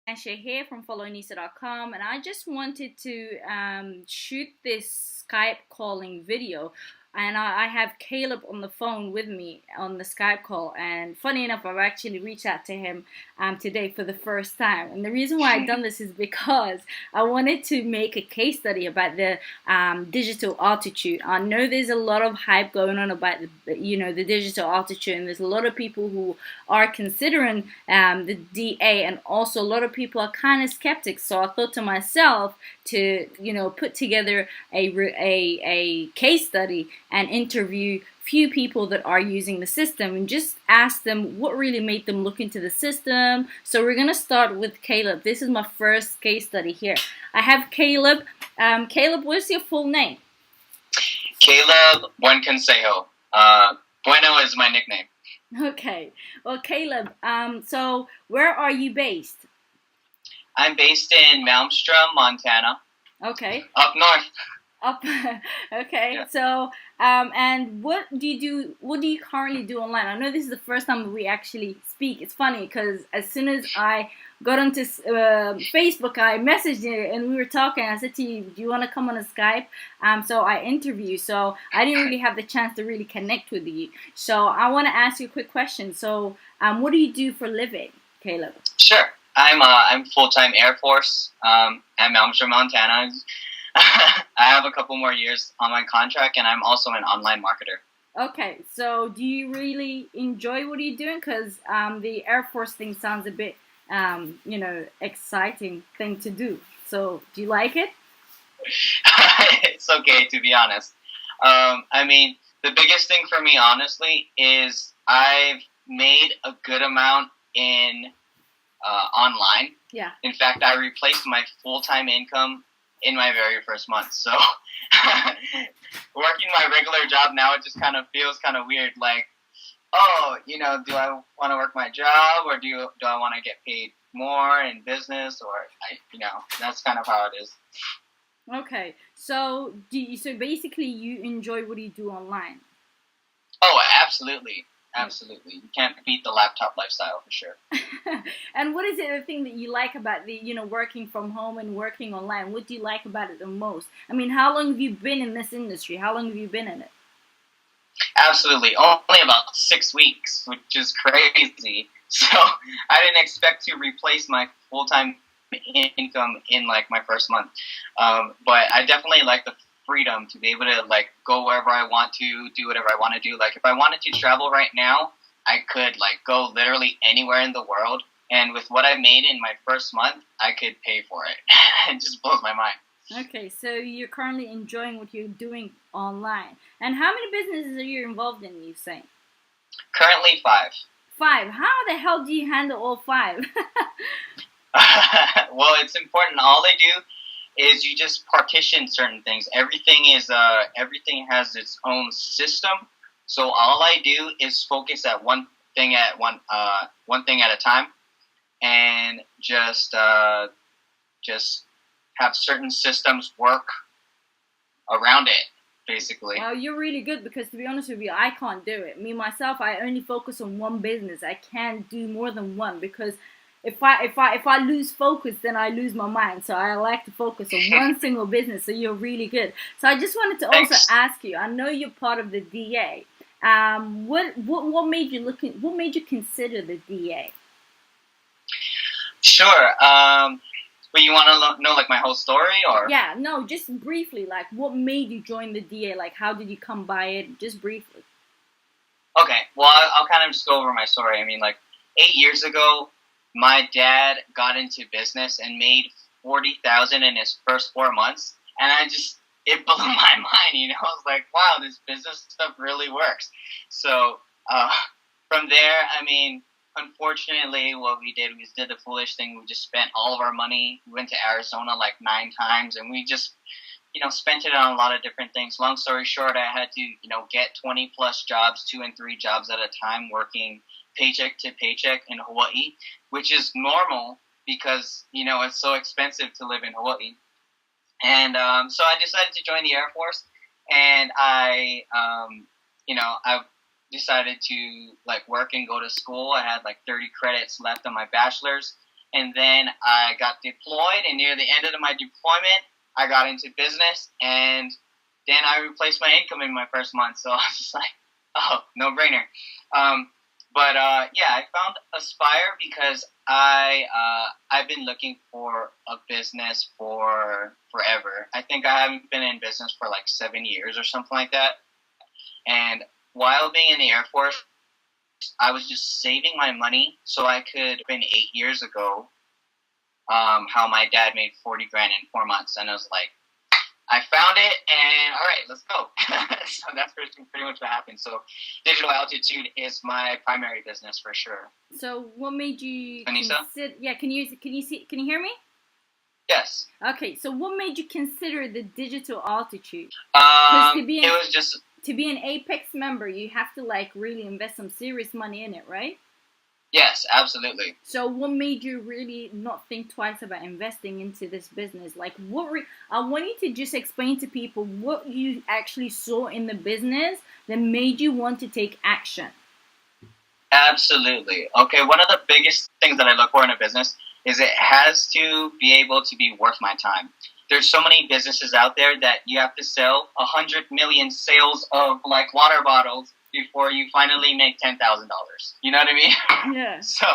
Asha here from followinisa.com, and I just wanted to shoot this Skype calling video. And I have Caleb on the phone with me on the Skype call. And funny enough, I've actually reached out to him today for the first time. And the reason why I've done this is because I wanted to make a case study about the digital altitude. I know there's a lot of hype going on about the digital altitude, and there's a lot of people who are considering the DA, and also a lot of people are kind of skeptics. So I thought to myself to put together a case study and interview few people that are using the system and just ask them what really made them look into the system. So we're gonna start with Caleb. This is my first case study here. I have Caleb. Caleb, what's your full name? Caleb Buen Consejo. Bueno is my nickname. Okay. Well, Caleb, so where are you based? I'm based in Malmstrom, Montana. Okay. Up north. Up. Okay. Yeah. So, and what do you do? What do you currently do online? I know this is the first time that we actually speak. It's funny because as soon as I got onto Facebook, I messaged you and we were talking. I said to you, "Do you want to come on a Skype?" So I interviewed you. So I didn't really have the chance to really connect with you. So I want to ask you a quick question. So, what do you do for a living, Caleb? Sure. I'm full-time Air Force at Malmstrom, Montana. I have a couple more years on my contract, and I'm also an online marketer. Okay, so do you really enjoy what you're doing? Because the Air Force thing sounds a bit, exciting thing to do. So do you like it? It's okay, to be honest. The biggest thing for me, honestly, is I've made a good amount in online. Yeah. In fact, I replaced my full-time income in my very first month. So working my regular job now, it just kind of feels kind of weird. Like, do I want to work my job, or do I want to get paid more in business, or that's kind of how it is. Okay, so so basically you enjoy what you do online? Oh, absolutely. Absolutely. You can't beat the laptop lifestyle for sure. And what is the thing that you like about the, working from home and working online? What do you like about it the most? I mean, how long have you been in this industry? How long have you been in it? Absolutely. Only about 6 weeks, which is crazy. So I didn't expect to replace my full-time income in like my first month. But I definitely like the freedom to be able to like go wherever I want to, do whatever I want to do. Like if I wanted to travel right now, I could like go literally anywhere in the world, and with what I made in my first month, I could pay for it. It just blows my mind. Okay, so you're currently enjoying what you're doing online. And how many businesses are you involved in, you say? Currently 5. 5. How the hell do you handle all 5? Well, it's important. All they do is you just partition certain things. Everything has its own system. So all I do is focus at one thing at a time, and just have certain systems work around it, basically. Well, you're really good because to be honest with you, I can't do it. Me myself, I only focus on one business. I can't do more than one because if I lose focus, then I lose my mind. So I like to focus on one single business. So you're really good. So I just wanted to also ask you. I know you're part of the DA. What made you What made you consider the DA? Sure. But you want to know like my whole story, or? Yeah, no, just briefly. Like, what made you join the DA? Like, how did you come by it? Just briefly. Okay. Well, I'll kind of just go over my story. I mean, like 8 years ago, my dad got into business and made $40,000 in his first 4 months, and it blew my mind. I was like, wow, this business stuff really works. So from there, I mean, unfortunately, what we did the foolish thing. We just spent all of our money. We went to Arizona like 9 times, and we just spent it on a lot of different things. Long story short, I had to get 20 plus jobs, 2 and 3 jobs at a time, working paycheck to paycheck in Hawaii, which is normal because it's so expensive to live in Hawaii. And so I decided to join the Air Force, and I decided to like work and go to school. I had like 30 credits left on my bachelor's, and then I got deployed, and near the end of my deployment, I got into business, and then I replaced my income in my first month. So I was just like, oh, no brainer. Yeah, I found Aspire because I've been looking for a business for forever. I think I haven't been in business for like 7 years or something like that. And while being in the Air Force, I was just saving my money so I could, been 8 years ago, how my dad made 40 grand in 4 months. And I was like, I found it, and all right, let's go. So that's pretty much what happened. So Digital Altitude is my primary business for sure. So what made you Anissa? Yeah, can you hear me? Yes. Okay, so what made you consider the Digital Altitude? It was just, to be an Apex member, you have to like really invest some serious money in it, right? yes, absolutely. So what made you really not think twice about investing into this business? Like I want you to just explain to people what you actually saw in the business that made you want to take action. Absolutely. Okay, one of the biggest things that I look for in a business is it has to be able to be worth my time. There's so many businesses out there that you have to sell 100 million sales of like water bottles before you finally make $10,000. You know what I mean? Yeah. So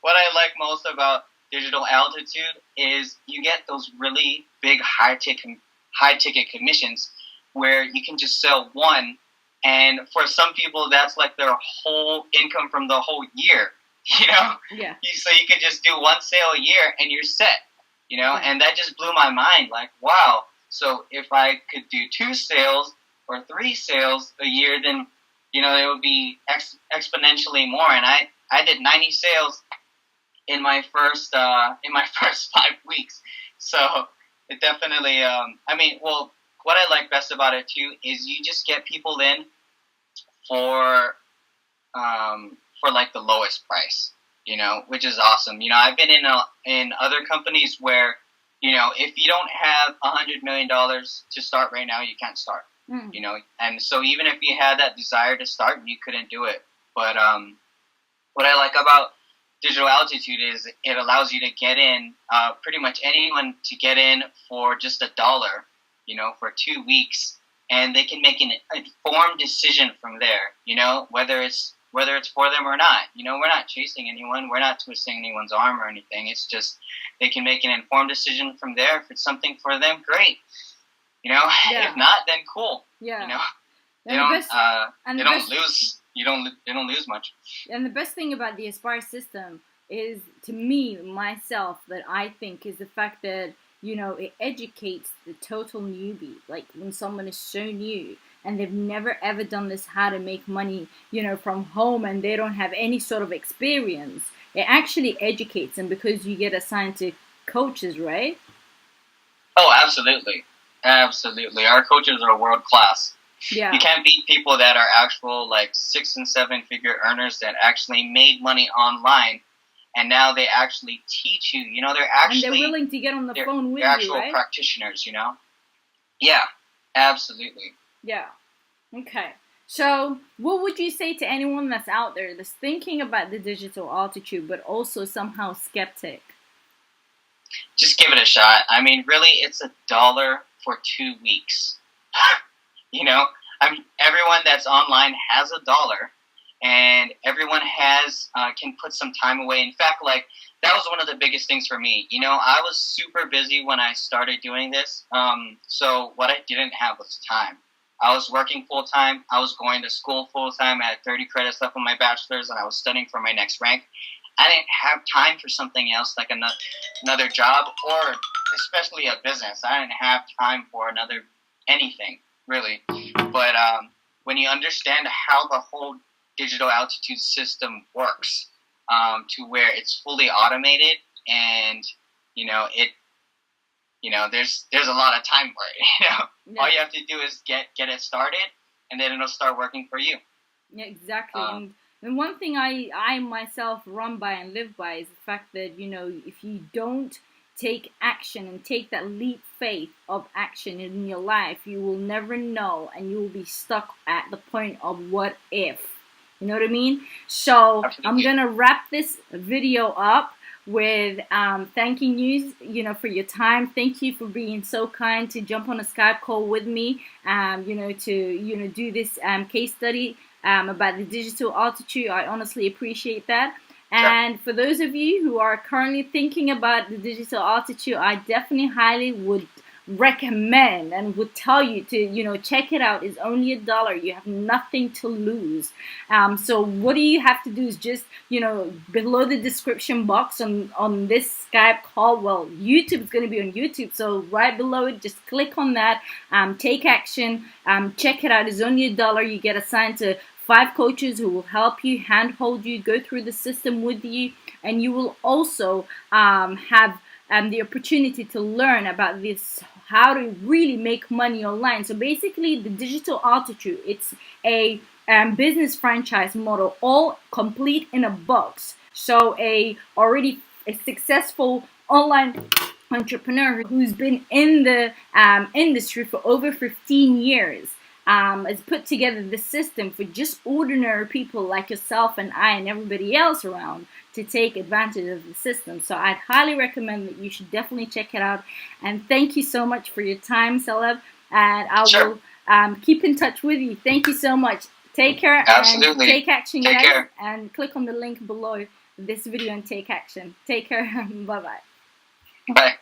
what I like most about Digital Altitude is you get those really big high ticket commissions where you can just sell one, and for some people that's like their whole income from the whole year. You know? Yeah. So you could just do one sale a year and you're set. You know, Yeah. and that just blew my mind. Like, wow. So if I could do 2 sales or 3 sales a year, then you know it would be exponentially more. And I did 90 sales in my first 5 weeks. So it definitely. What I like best about it too is you just get people in for like the lowest price. You know, which is awesome. You know, I've been in other companies where, you know, if you don't have $100 million to start right now, you can't start. You know, and so even if you had that desire to start, you couldn't do it. But what I like about Digital Altitude is it allows you to get in, pretty much anyone to get in for just $1, you know, for 2 weeks, and they can make an informed decision from there. You know, whether it's for them or not. You know, we're not chasing anyone. We're not twisting anyone's arm or anything. It's just they can make an informed decision from there. If it's something for them, great. You know, Yeah. If not, then cool. Yeah. You know, They don't lose much. And the best thing about the Aspire system is, to me, myself, that I think is the fact that, you know, it educates the total newbie. Like when someone is so new and they've never ever done this, how to make money, you know, from home, and they don't have any sort of experience, it actually educates them because you get assigned to coaches, right? Oh, absolutely. Absolutely. Our coaches are world class. Yeah. You can't beat people that are actual like 6 and 7 figure earners that actually made money online, and now they actually teach you. You know, they're willing to get on the phone with you, right? They're actual practitioners, you know? Yeah, absolutely. Yeah. Okay. So what would you say to anyone that's out there that's thinking about the Digital Altitude but also somehow skeptic? Just give it a shot. I mean, really, it's $1 for 2 weeks. You know, everyone that's online has $1, and everyone can put some time away. In fact, like, that was one of the biggest things for me. You know, I was super busy when I started doing this. So what I didn't have was time. I was working full time. I was going to school full time. I had 30 credits left on my bachelor's, and I was studying for my next rank. I didn't have time for something else, like another job, or especially a business. I didn't have time for anything, really. But when you understand how the whole Digital Altitude system works, to where it's fully automated, and there's a lot of time for it. You know, Yeah. All you have to do is get it started, and then it'll start working for you. Yeah, exactly. And one thing I myself run by and live by is the fact that, you know, if you don't take action and take that leap faith of action in your life, you will never know, and you will be stuck at the point of what if. You know what I mean? So Absolutely. I'm going to wrap this video up with thanking you, for your time. Thank you for being so kind to jump on a Skype call with me, to do this case study about the digital altitude. I honestly appreciate that. And for those of you who are currently thinking about the digital altitude, I definitely highly would recommend and would tell you to check it out. It's only $1. You have nothing to lose. So what do you have to do is just below the description box on this Skype call, well, YouTube is going to be on YouTube, so right below it, just click on that, take action, check it out. It's only $1. You get assigned to 5 coaches who will help you, handhold you, go through the system with you, and you will also have the opportunity to learn about this, how to really make money online. So basically, the digital altitude, it's a business franchise model, all complete in a box. So a successful online entrepreneur who's been in the industry for over 15 years has put together the system for just ordinary people like yourself and I and everybody else around to take advantage of the system. So I'd highly recommend that you should definitely check it out. And thank you so much for your time, Celeb. And I will keep in touch with you. Thank you so much. Take care. Absolutely. And take action, guys. Care. And click on the link below this video and take action. Take care. Bye-bye. Bye.